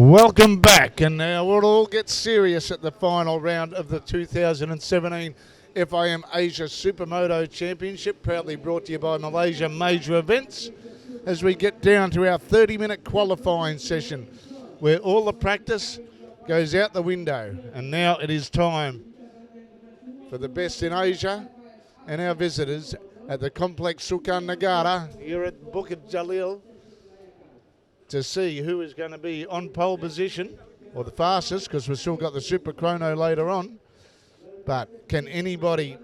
Welcome back, and now we'll all get serious at the final round of the 2017 FIM Asia Supermoto Championship, proudly brought to you by Malaysia Major Events, as we get down to our 30-minute qualifying session, where all the practice goes out the window. And now it is time for the best in Asia and our visitors at the Complex Sultan Negara here at BUKIT JALIL to see who is going to be on pole position, or the fastest, because we've still got the Super Chrono later on. But can anybody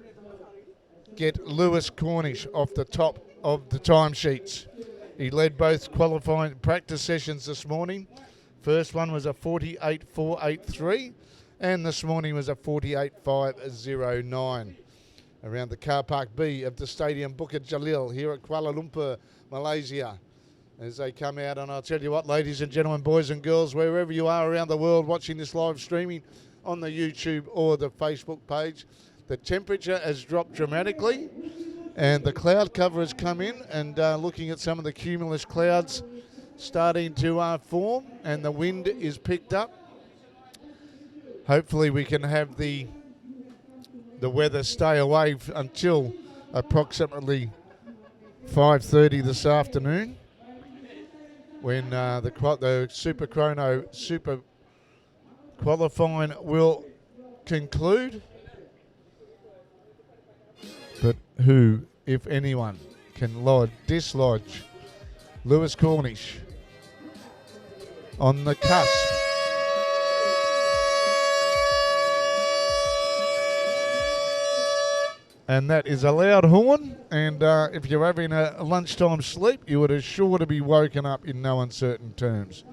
get Lewis Cornish off the top of the timesheets? He led both qualifying practice sessions this morning. First one was a 48.483, and this morning was a 48.509. Around the car park B of the Stadium BUKIT JALIL here at Kuala Lumpur, Malaysia, as they come out. And I'll tell you what, ladies and gentlemen, boys and girls, wherever you are around the world watching this live streaming on the YouTube or the Facebook page, the temperature has dropped dramatically and the cloud cover has come in, and looking at some of the cumulus clouds starting to form, and the wind is picked up. Hopefully we can have the weather stay away until approximately 5:30 this afternoon, when the Super Chrono Super qualifying will conclude. But who, if anyone, can dislodge Lewis Cornish on the cusp? And that is a loud horn, and if you're having a lunchtime sleep, you would be sure to be woken up in no uncertain terms,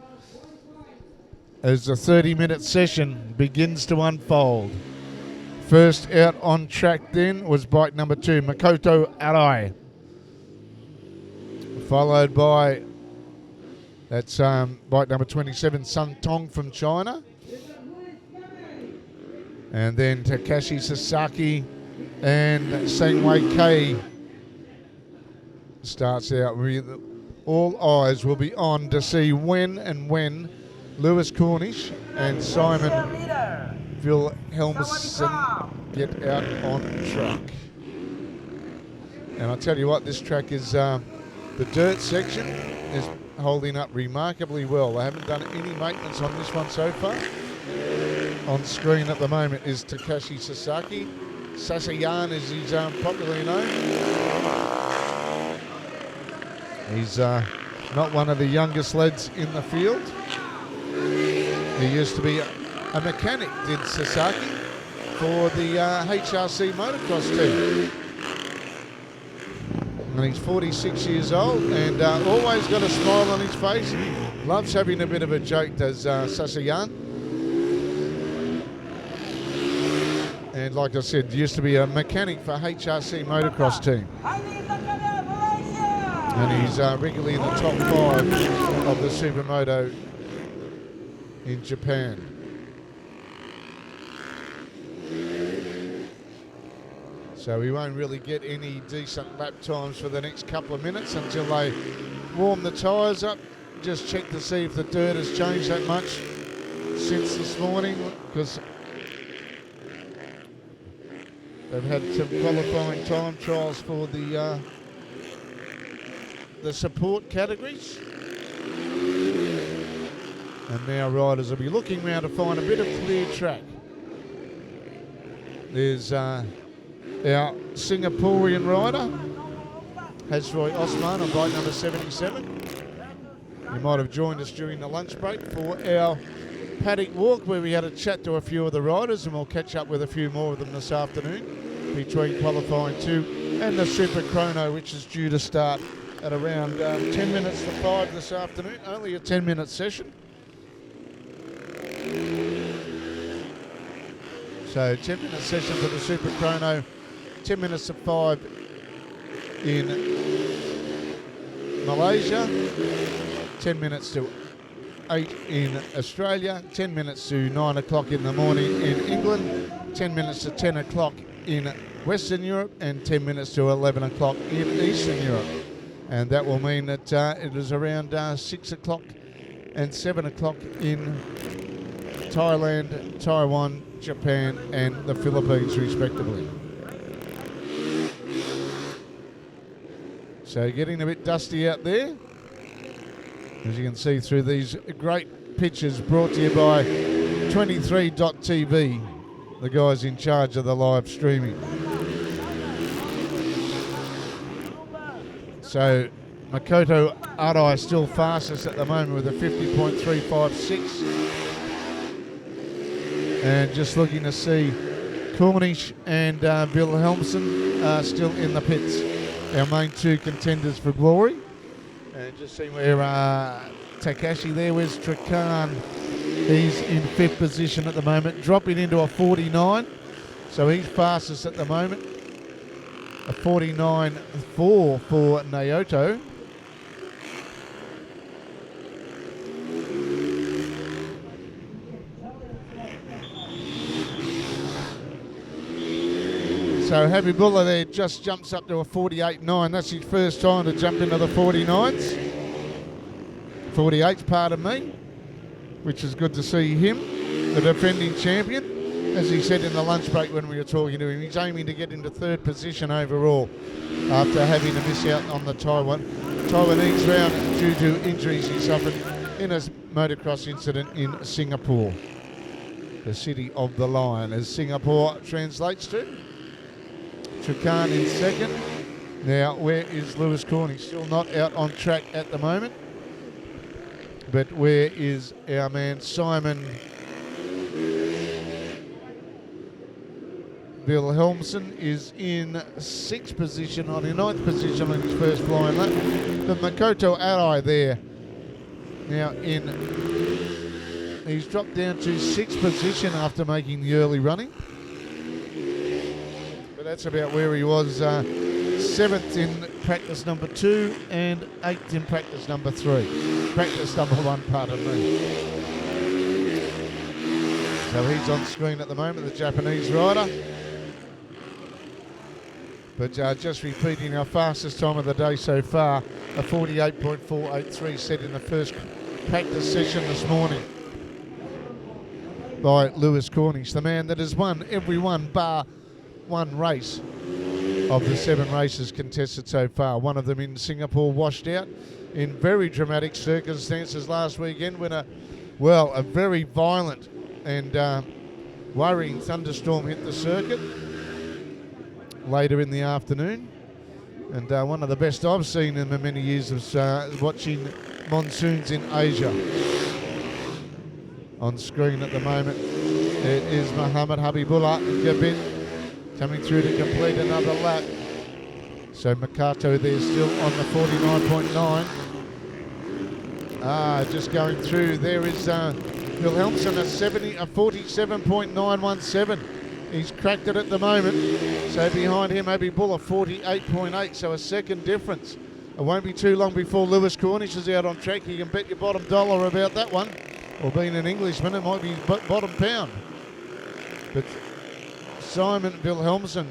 as the 30-minute session begins to unfold. First out on track then was bike number 2, Makoto Arai, followed by, that's bike number 27, Sun Tong from China, and then Takashi Sasaki and Sengwei Kei starts out. All eyes will be on to see when Lewis Cornish and Simon Wilhelmsen get out on track. And I'll tell you what, this track is, the dirt section is holding up remarkably well. They haven't done any maintenance on this one so far. On screen at the moment is Takashi Sasaki. Sasayan, as he's popularly known. He's not one of the youngest lads in the field. He used to be a mechanic, did Sasaki, for the HRC motocross team. And he's 46 years old and always got a smile on his face. Loves having a bit of a joke, does Sasayan. And like I said, used to be a mechanic for HRC motocross team. And he's regularly in the top 5 of the Supermoto in Japan. So we won't really get any decent lap times for the next couple of minutes until they warm the tyres up. Just check to see if the dirt has changed that much since this morning, because they've had some qualifying time trials for the support categories. And now riders will be looking around to find a bit of clear track. There's our Singaporean rider, Hazroy Osman, on bike number 77. You might have joined us during the lunch break for our paddock walk, where we had a chat to a few of the riders, and we'll catch up with a few more of them this afternoon between qualifying 2 and the Super Chrono, which is due to start at around 10 minutes to 5 this afternoon. Only a 10-minute session. So 10-minute session for the Super Chrono, 10 minutes to 5 in Malaysia, 10 minutes to 8 in Australia, 10 minutes to 9 o'clock in the morning in England, 10 minutes to 10 o'clock in Western Europe, and 10 minutes to 11 o'clock in Eastern Europe. And that will mean that it is around 6 o'clock and 7 o'clock in Thailand, Taiwan, Japan and the Philippines respectively. So getting a bit dusty out there, as you can see through these great pictures brought to you by 23.tv, the guys in charge of the live streaming. So Makoto Arai still fastest at the moment with a 50.356. And just looking to see Cornish and Wilhelmsen are still in the pits, our main two contenders for glory. And just seeing where Takashi there, where's Trakan? He's in 5th position at the moment, dropping into a 49. So he's fastest at the moment. A 49.4 for Naoto. So Habibullah there just jumps up to a 48.9. That's his first time to jump into the 49s. 48s, pardon me, which is good to see him, the defending champion. As he said in the lunch break when we were talking to him, he's aiming to get into 3rd position overall after having to miss out on the Taiwanese round due to injuries he suffered in a motocross incident in Singapore, the city of the lion, as Singapore translates to. Trakan in 2nd. Now, where is Lewis Corney? Still not out on track at the moment. But where is our man Simon Wilhelmsen? Is in 6th position, on in 9th position on his first flying lap. But Makoto Arai there. Now he's dropped down to 6th position after making the early running. That's about where he was, 7th in practice number 2 and 8th in practice number 3. Practice number 1, pardon me. So he's on screen at the moment, the Japanese rider. But just repeating our fastest time of the day so far, a 48.483 set in the first practice session this morning by Lewis Cornish, the man that has won every one bar one race of the 7 races contested so far. One of them in Singapore, washed out in very dramatic circumstances last weekend when a very violent and worrying thunderstorm hit the circuit later in the afternoon. And one of the best I've seen in the many years of watching monsoons in Asia. On screen at the moment, it is Muhammad Habibullah Gabin coming through to complete another lap. So Makato there still on the 49.9. Just going through, there is Wilhelmsen a 47.917. He's cracked it at the moment. So behind him, Habibullah 48.8, so a second difference. It won't be too long before Lewis Cornish is out on track. You can bet your bottom dollar about that one. Or being an Englishman, it might be bottom pound. But Simon Wilhelmsen,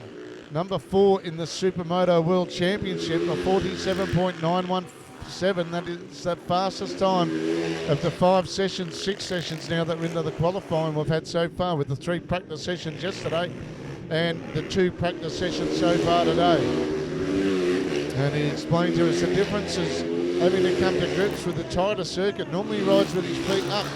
number 4 in the Supermoto World Championship, a 47.917. That is the fastest time of the 6 sessions now that we're into the qualifying we've had so far, with the 3 practice sessions yesterday and the 2 practice sessions so far today. And he explained to us the difference is having to come to grips with the tighter circuit. Normally he rides with his feet up.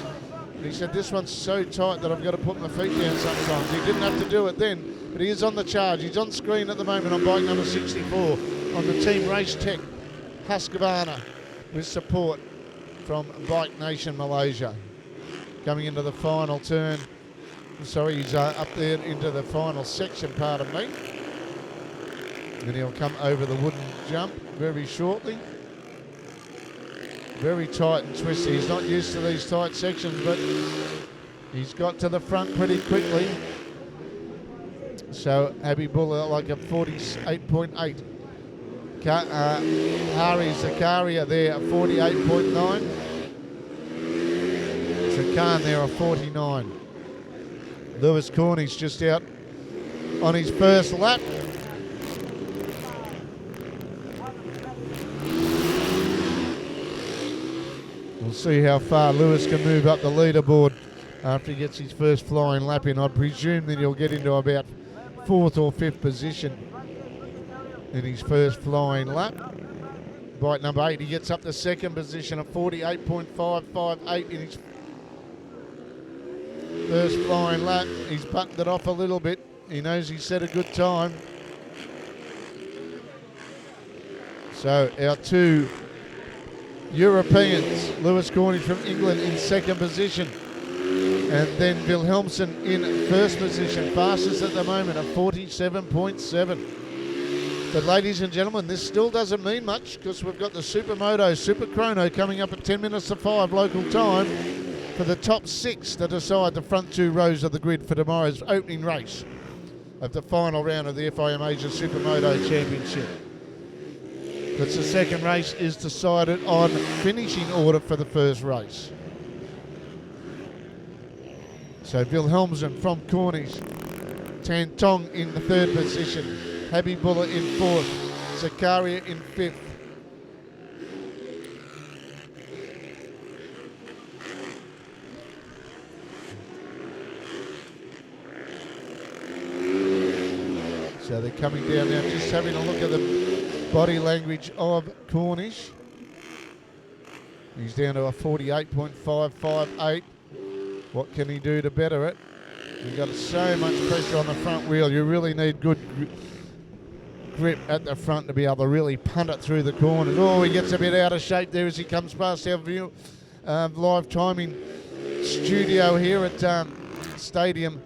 And he said, this one's so tight that I've got to put my feet down sometimes. He didn't have to do it then, but he is on the charge. He's on screen at the moment on bike number 64 on the Team Race Tech Husqvarna with support from Bike Nation Malaysia. Coming into the final turn. Sorry, he's up there into the final section, pardon me. And he'll come over the wooden jump very shortly. Very tight and twisty. He's not used to these tight sections, but he's got to the front pretty quickly. So Habibullah like a 48.8. Hari Zakaria there at 48.9. Trakan there at 49. Lewis Cornish just out on his first lap. We'll see how far Lewis can move up the leaderboard after he gets his first flying lap in. I presume that he'll get into about 4th or 5th position in his first flying lap. Bike number 8, he gets up to 2nd position at 48.558 in his first flying lap. He's buttoned it off a little bit. He knows he's set a good time. So our 2 Europeans, Lewis Cornish from England in 2nd position, and then Wilhelmsen in 1st position, fastest at the moment at 47.7. But ladies and gentlemen, this still doesn't mean much because we've got the Supermoto Super Chrono coming up at 10 minutes to 5 local time for the top 6 to decide the front 2 rows of the grid for tomorrow's opening race of the final round of the FIM Asia Supermoto Championship. But the second race is decided on finishing order for the first race. So Wilhelmsen from Cornish, Tantong in the 3rd position, Habibullah in 4th, Zakaria in 5th. So they're coming down now, just having a look at the body language of Cornish. He's down to a 48.558. What can he do to better it? You've got so much pressure on the front wheel. You really need good grip at the front to be able to really punt it through the corners. Oh, he gets a bit out of shape there as he comes past our view, live timing studio here at Stadium.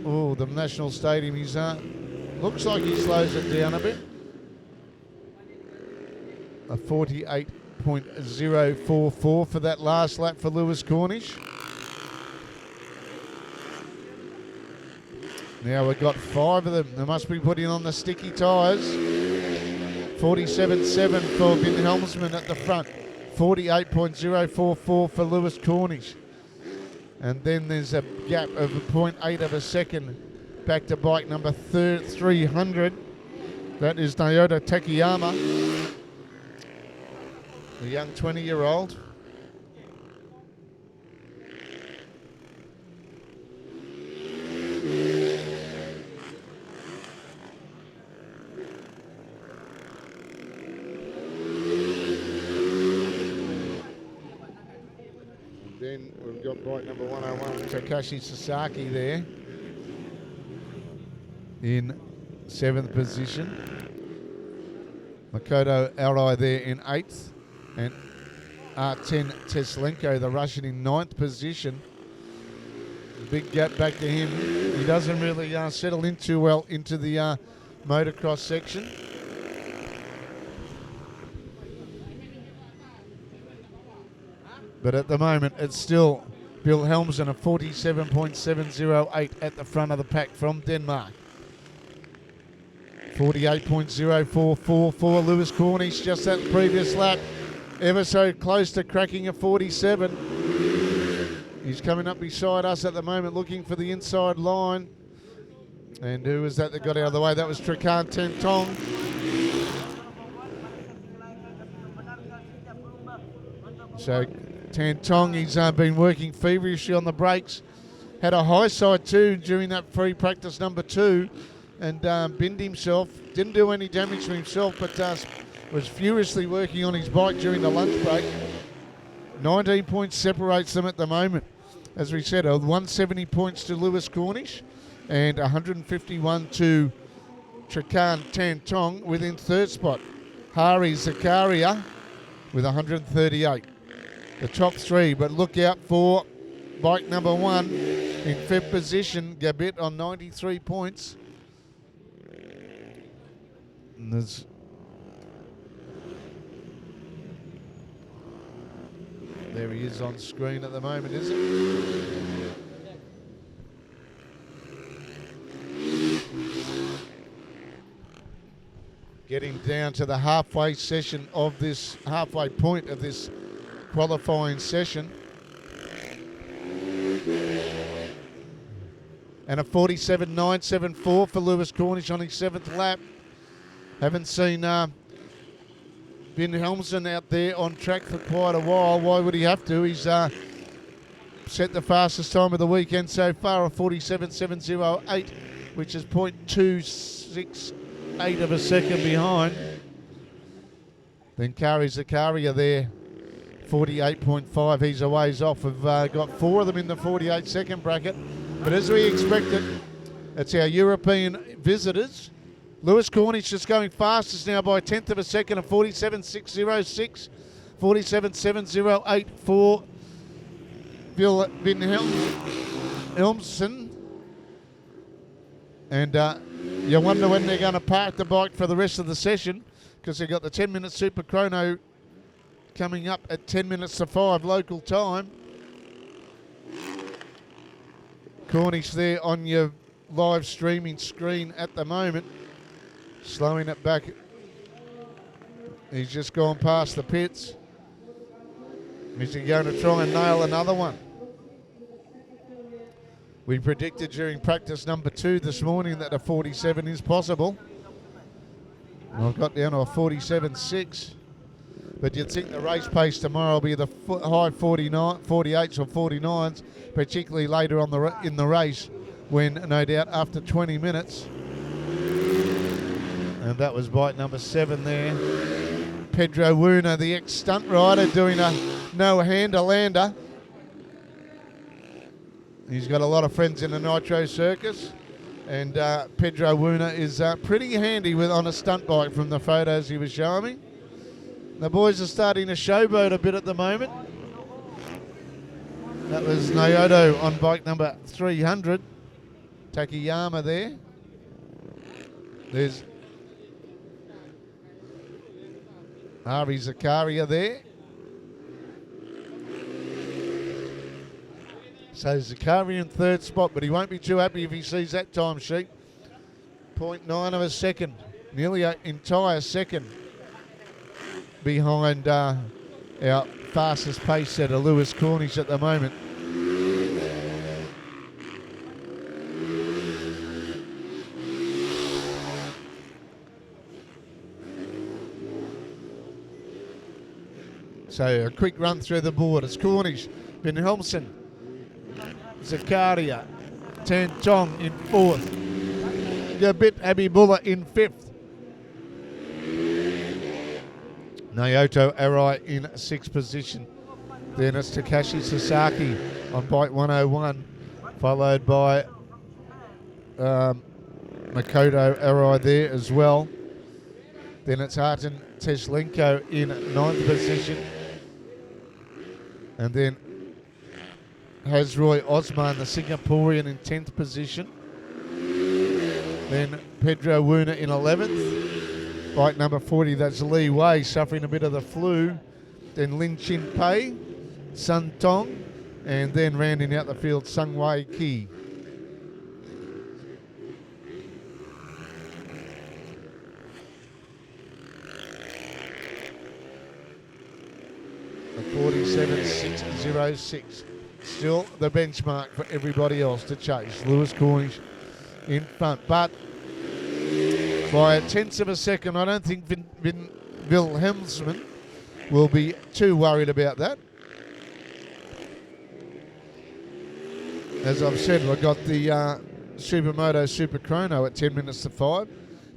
Oh, the National Stadium. He's looks like he slows it down a bit. A 48.044 for that last lap for Lewis Cornish. Now we've got 5 of them. They must be putting on the sticky tyres. 47.7 for Wilhelmsen at the front. 48.044 for Lewis Cornish. And then there's a gap of 0.8 of a second back to bike number 300. That is Toyota Takayama, the young 20-year-old. Then we've got bike number 101, Takashi Sasaki there in 7th position. Makoto Arai there in 8th. And R10 Teslenko, the Russian, in 9th position. Big gap back to him. He doesn't really settle in too well into the motocross section. But at the moment, it's still Wilhelmsen, a 47.708 at the front of the pack from Denmark. 48.044 for Lewis Cornish, just that previous lap. Ever so close to cracking a 47. He's coming up beside us at the moment looking for the inside line. And who was that got out of the way? That was Trikan Tentong. So Tantong, he's been working feverishly on the brakes. Had a high side too during that free practice number 2 and binned himself. Didn't do any damage to himself, but was furiously working on his bike during the lunch break. 19 points separates them at the moment. As we said, 170 points to Lewis Cornish and 151 to Trikan Tantong within 3rd spot. Hari Zakaria with 138. The top 3, but look out for bike number 1 in 5th position, Gabit on 93 points. And there's there he is on screen at the moment, is it? Getting down to the halfway session of this, halfway point of this qualifying session. And a 47.974 for Lewis Cornish on his 7th lap. Haven't seen Vin Helmsen out there on track for quite a while. Why would he have to? He's set the fastest time of the weekend so far of 47.708, which is 0.268 of a second behind. Then Kari Zakaria there, 48.5. He's a ways off. We've got 4 of them in the 48-second bracket. But as we expected, it's our European visitors. Lewis Cornish just going fastest now by 1/10 of a second of 47.606, 47.708 for Vin Helmsen. And you wonder when they're going to park the bike for the rest of the session, because they've got the 10-minute Super Chrono coming up at 10 minutes to 5 local time. Cornish there on your live streaming screen at the moment. Slowing it back. He's just gone past the pits. Is he going to try and nail another one? We predicted during practice number 2 this morning that a 47 is possible. I've got down to a 47.6. But you'd think the race pace tomorrow will be the high 48s or 49s, particularly later on in the race, when no doubt after 20 minutes. And that was bike number 7 there. Pedro Wuna, the ex-stunt rider, doing a no-hander lander. He's got a lot of friends in the Nitro Circus. And Pedro Wuna is pretty handy on a stunt bike from the photos he was showing me. The boys are starting to showboat a bit at the moment. That was Naoto on bike number 300. Takayama there. There's Ari Zakaria there. So Zakaria in 3rd spot, but he won't be too happy if he sees that time sheet. 0.9 of a second, nearly an entire second behind our fastest pace setter, Lewis Cornish, at the moment. So a quick run through the board. It's Cornish, Vin Helmsen, Zakaria, Tan Tong in 4th, Gabit Abibullah in 5th, Naoto Arai in 6th position. Then it's Takashi Sasaki on bike 101, followed by Makoto Arai there as well. Then it's Arten Teslenko in 9th position. And then Hazroy Osman, the Singaporean, in 10th position. Then Pedro Wuna in 11th. Bike number 40, that's Li Wei, suffering a bit of the flu. Then Lin Chin Pei, Sun Tong, and then rounding out the field, Sung Wei Ki. The 47.606. Still the benchmark for everybody else to chase. Lewis Cornish in front, but by 1/10 of a second, I don't think Wilhelmsman will be too worried about that. As I've said, we've got the Supermoto Super Chrono at 10 minutes to 5.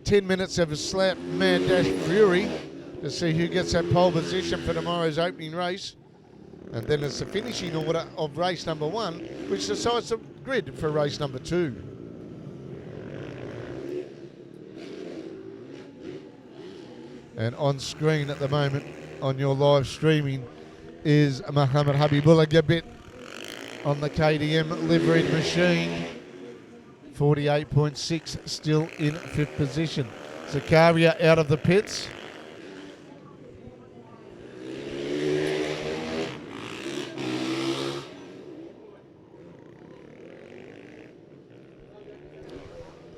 10 minutes of a slap mad dash fury to see who gets that pole position for tomorrow's opening race. And then it's the finishing order of race number 1, which decides the grid for race number 2. And on screen at the moment, on your live streaming, is Muhammad Habibullah Gabit on the KTM liveried machine. 48.6, still in 5th position. Zakaria out of the pits.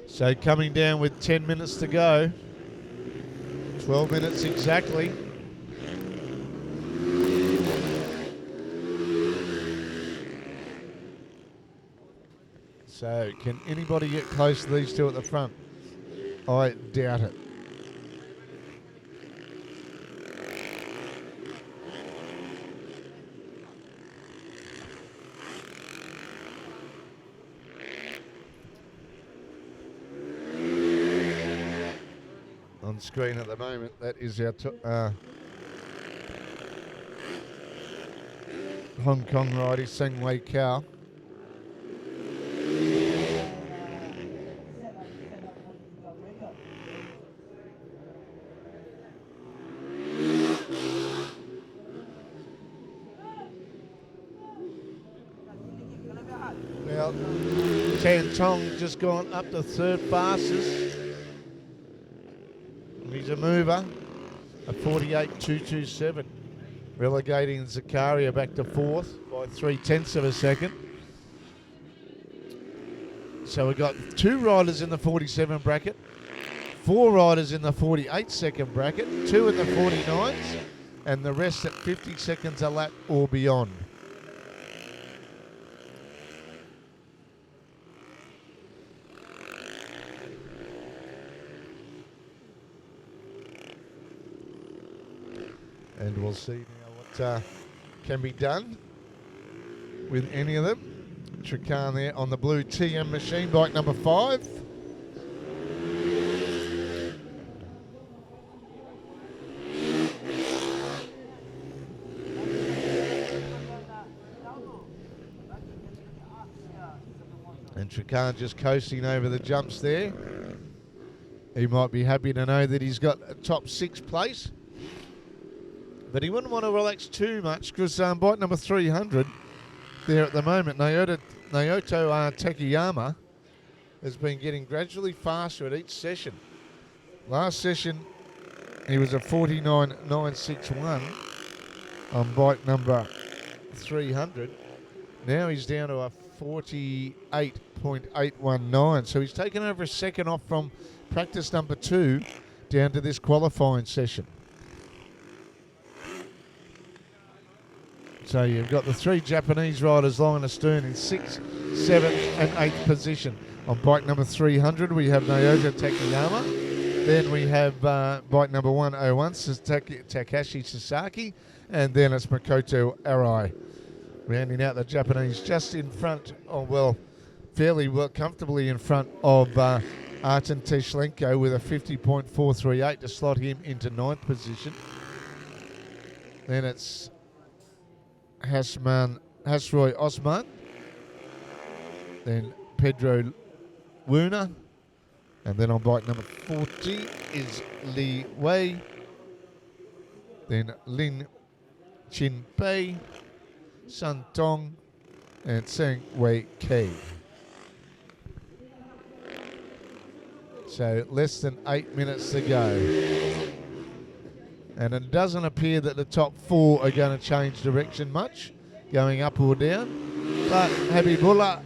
So coming down with 10 minutes to go. 12 minutes exactly. So can anybody get close to these two at the front? I doubt it. on screen at the moment. That is our Hong Kong righty, Seng Wei Kao. Now, Tan Tong just gone up to third fastest. He's a mover, a 48.227, relegating Zakaria back to fourth by 0.3 of a second. So we've got 2 riders in the 47 bracket, 4 riders in the 48-second bracket, 2 in the 49s, and the rest at 50 seconds a lap or beyond. And we'll see now what can be done with any of them. Trican there on the blue TM machine, bike number 5. And Trican just coasting over the jumps there. He might be happy to know that he's got a top 6 place. But he wouldn't want to relax too much because bike number 300 there at the moment, Naoto Takayama, has been getting gradually faster at each session. Last session, he was a 49.961 on bike number 300. Now he's down to a 48.819. So he's taken over a second off from practice number 2 down to this qualifying session. So you've got the 3 Japanese riders long and astern in 6th, 7th and 8th position. On bike number 300 we have Naoto Takayama. Then we have bike number 101, Takashi Sasaki. And then it's Makoto Arai. Rounding out the Japanese just in front, fairly comfortably in front of Artem Teshlenko with a 50.438 to slot him into 9th position. Then it's Hasroy Osman, then Pedro Wuna, and then on bike number 40 is Li Wei, then Lin Chin Pei, Sun Tong, and Seng Wei Kei. So less than 8 minutes to go. And it doesn't appear that the top 4 are going to change direction much, going up or down. But Habibullah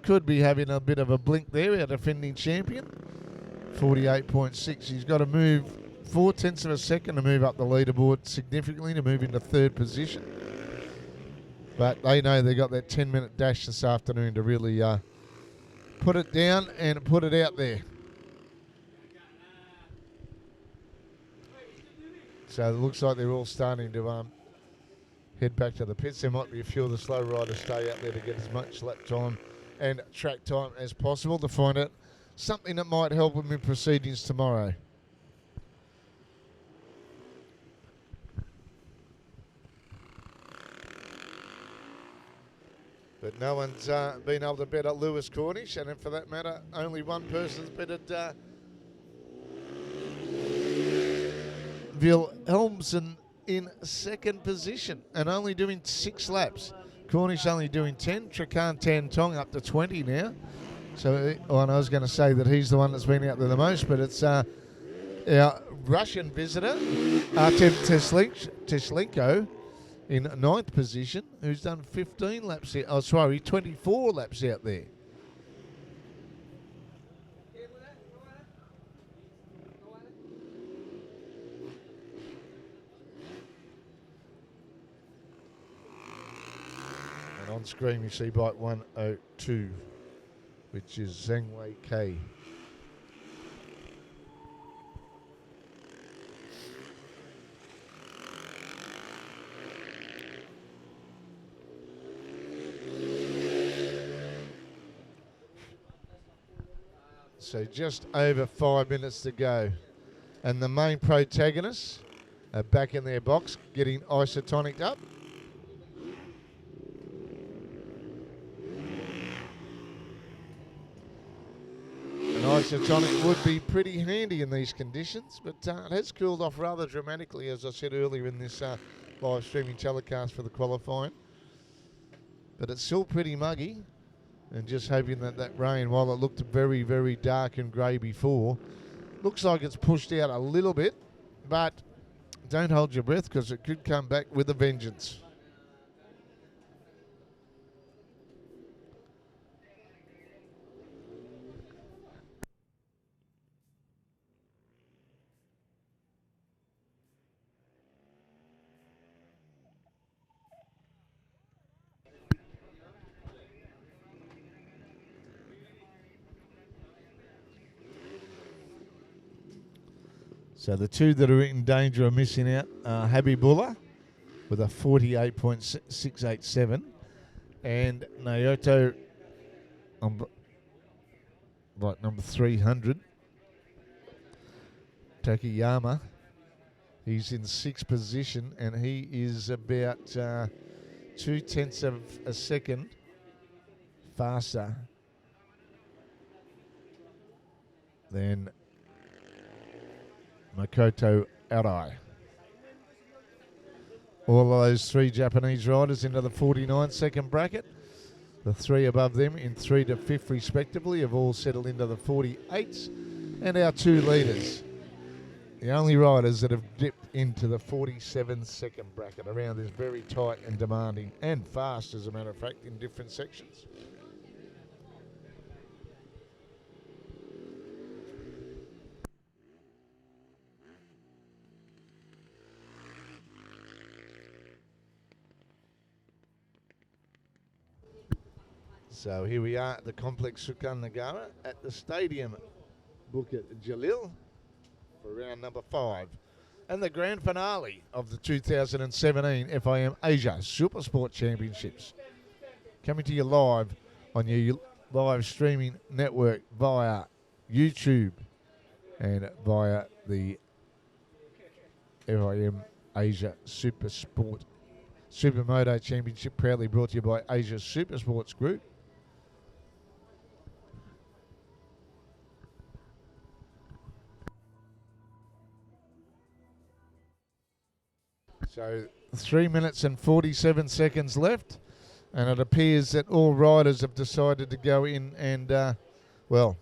could be having a bit of a blink there, our defending champion. 48.6. He's got to move 0.4 of a second to move up the leaderboard significantly to move into 3rd position. But they know they got that 10-minute dash this afternoon to really put it down and put it out there. So it looks like they're all starting to head back to the pits. There might be a few of the slow riders stay out there to get as much lap time and track time as possible to find out something that might help them in proceedings tomorrow. But no one's been able to bet at Lewis Cornish, and for that matter, only one person's betted Wilhelmsen in 2nd position and only doing 6 laps. Cornish only doing 10. Trican Tan Tong up to 20 now. So and I was going to say that he's the one that's been out there the most, but it's our Russian visitor, Artem Teshlenko, in 9th position, who's done 15 laps here. 24 laps out there. And on screen you see bike 102, which is Zheng Wei Kei. So just over 5 minutes to go. And the main protagonists are back in their box, getting isotonicked up. An isotonic would be pretty handy in these conditions, but it has cooled off rather dramatically, as I said earlier in this live streaming telecast for the qualifying. But it's still pretty muggy, and just hoping that that rain, while it looked very, very dark and grey before, looks like it's pushed out a little bit, but don't hold your breath because it could come back with a vengeance. So the two that are in danger of missing out are Habibullah with a 48.687 and Naoto like number 300. Takayama, he's in 6th position and he is about 0.2 of a second faster than Makoto Arai. All of those three Japanese riders into the 49-second bracket. The three above them in 3 to 5th respectively have all settled into the 48s. And our two leaders, the only riders that have dipped into the 47-second bracket around this very tight and demanding and fast, as a matter of fact, in different sections. So here we are at the complex Sukan Nagara at the stadium BUKIT JALIL for round number 5 and the grand finale of the 2017 FIM Asia Supersport Championships. Coming to you live on your live streaming network via YouTube and via the FIM Asia Supermoto Championship, proudly brought to you by Asia Supersports Group. So 3 minutes and 47 seconds left, and it appears that all riders have decided to go in and, well,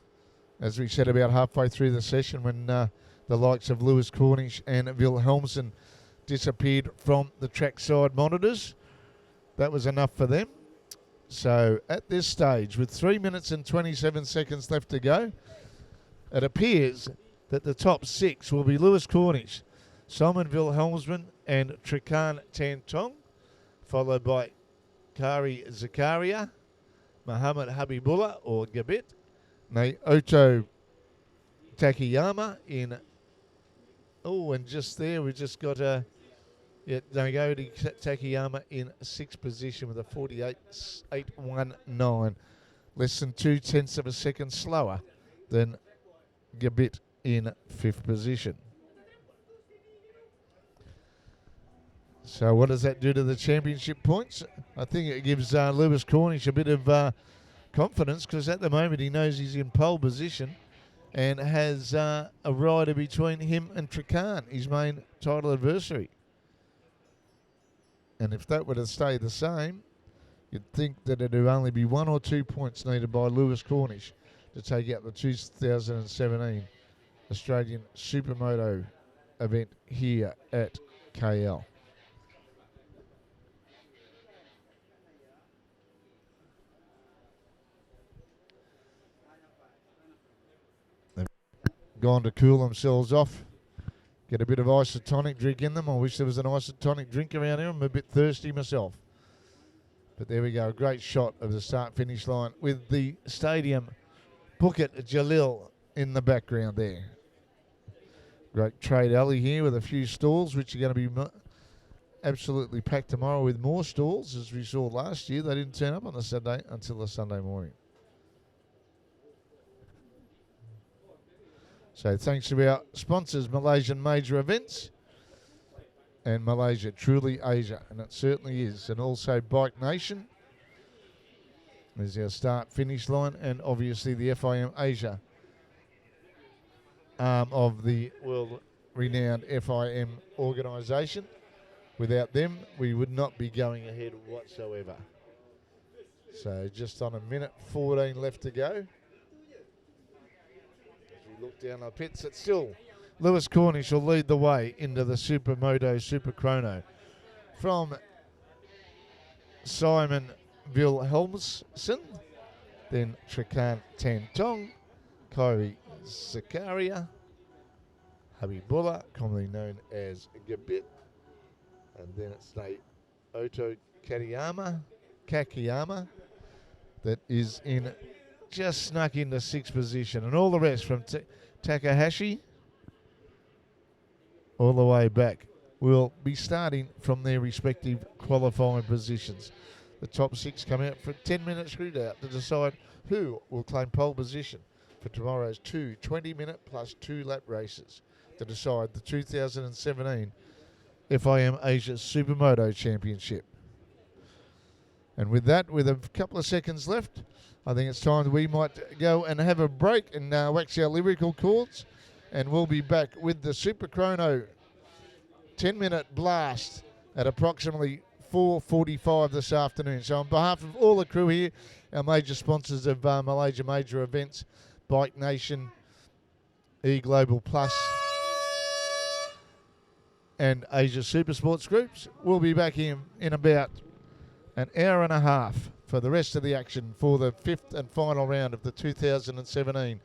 as we said about halfway through the session when the likes of Lewis Cornish and Wilhelmsen disappeared from the trackside monitors, that was enough for them. So at this stage, with 3 minutes and 27 seconds left to go, it appears that the top 6 will be Lewis Cornish, Simon Wilhelmsen and Trikan Tantong, followed by Kari Zakaria, Muhammad Habibullah or Gabit, Naoto Takayama in, and just there we just got Naoto Takayama in 6th position with a 48.819, less than 0.2 of a second slower than Gabit in 5th position. So what does that do to the championship points? I think it gives Lewis Cornish a bit of confidence, because at the moment he knows he's in pole position and has a rider between him and Trikan, his main title adversary. And if that were to stay the same, you'd think that it would only be 1 or 2 points needed by Lewis Cornish to take out the 2017 Australian Supermoto event here at KL. Gone to cool themselves off, get a bit of isotonic drink in them. I wish there was an isotonic drink around here. I'm a bit thirsty myself. But there we go, a great shot of the start-finish line with the stadium BUKIT JALIL in the background there. Great trade alley here with a few stalls, which are going to be absolutely packed tomorrow with more stalls, as we saw last year. They didn't turn up on the Saturday until the Sunday morning. So thanks to our sponsors, Malaysian Major Events and Malaysia, truly Asia, and it certainly is. And also Bike Nation is our start-finish line, and obviously the FIM Asia arm of the world-renowned FIM organisation. Without them, we would not be going ahead whatsoever. So just on 1:14 left to go. As we look down the pits, it's still Lewis Cornish will lead the way into the Supermoto Super Chrono from Simon Wilhelmsen, then Trakant Tantong, Kyrie Zakaria, Habibullah, commonly known as Gabit, and then it's Oto Kakiyama that is in just snuck into 6th position, and all the rest from Takahashi all the way back will be starting from their respective qualifying positions. The top 6 come out for a 10-minute shootout to decide who will claim pole position for tomorrow's 2 20-minute plus 2-lap races to decide the 2017 FIM Asia Supermoto Championship. And with that, with a couple of seconds left, I think it's time that we might go and have a break and wax our lyrical chords. And we'll be back with the Super Chrono 10-minute blast at approximately 4:45 this afternoon. So on behalf of all the crew here, our major sponsors of Malaysia Major Events, Bike Nation, E-Global Plus, and Asia Super Sports Groups, we'll be back in about an hour and a half for the rest of the action for the 5th and final round of the 2017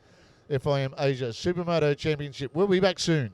FIM Asia Supermoto Championship. We'll be back soon.